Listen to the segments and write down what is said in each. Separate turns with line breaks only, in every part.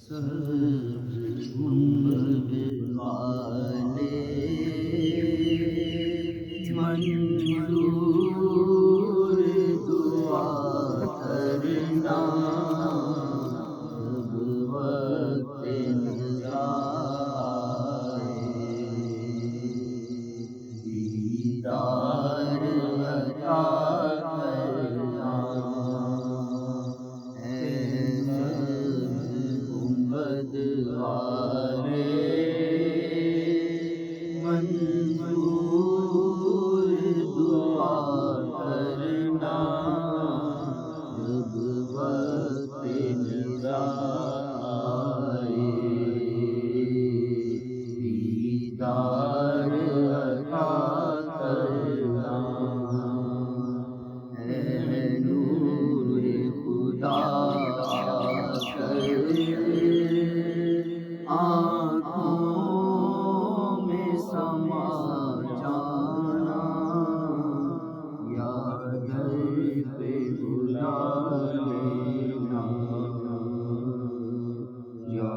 سبز گنبد والے منظور دعا کرنا، جب وقت نظر آئے دیدار عطا کرنا، گنبد والے منظور دعا کرنا، جب وقت نظر آئے دیدار عطا کرنا، اے نور خدا آنکھوں میں سما جانا، یا در پہ بلا لینا، یا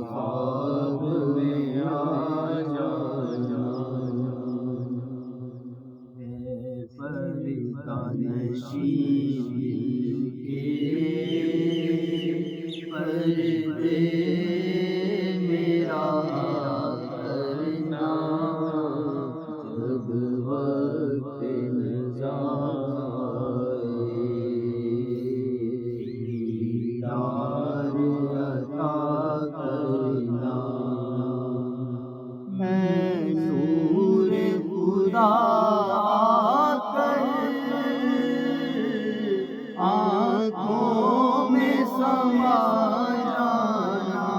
خواب میں آ جانا، اے پردہ نشین کے پردے میرا کرنا، جب وقت نظر آئے دیدار عطا کرنا، میں نور خدا آنکھوں میں سما جانا،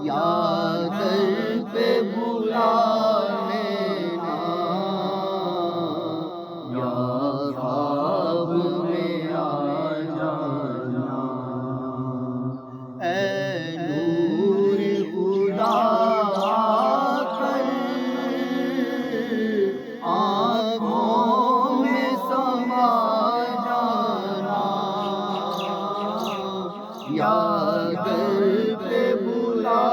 یا در پہ بلا لینا، یا خواب میں آ جانا، اے نور خدا آنکھوں میں سما جانا، یا در پہ بلا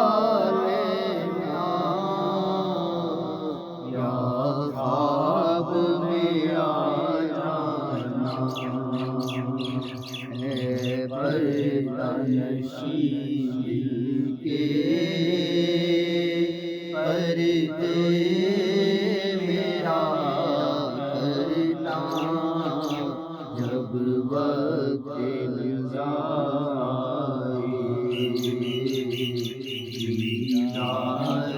لینا، یا خواب میں آ جانا، اے پردہ نشین کے پردے میرا کرنا، جب وقت نظر آئے دیدار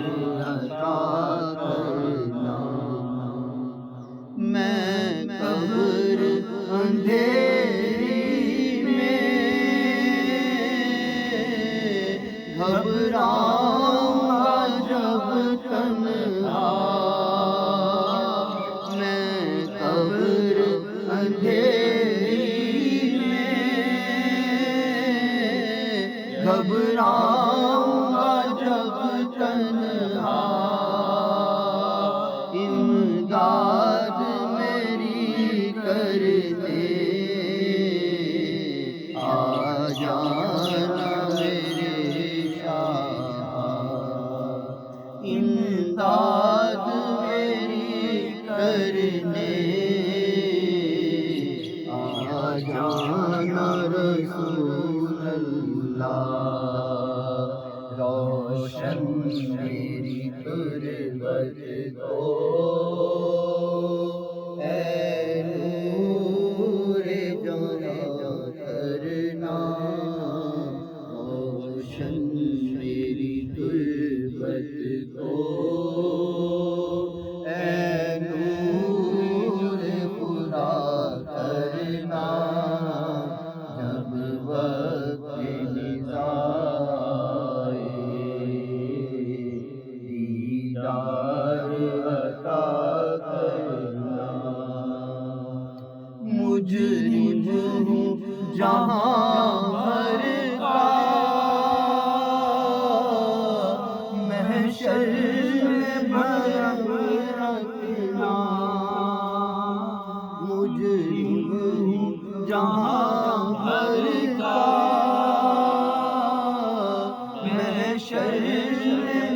عطا کرنا، میں قبر اندھیری میں گھبراؤں گا جب تنہا، میں قبر اندھیری میں گھبراؤں گا جب تنہا، امداد میری کرنے آ جانا میرے شاہ، امداد میری کرنے آ جانا رسول اللہ، روشن میری تربت کو اے نور جہاں کرنا، روشن میری تربت کو اے نور خدا کرنا، جب وقت نظر آئے دیدار عطا کرنا، مجرم ہوں جہاں بھر کا، محشر میں بھرم رکھنا، مجرم ہوں جہاں بھر کا،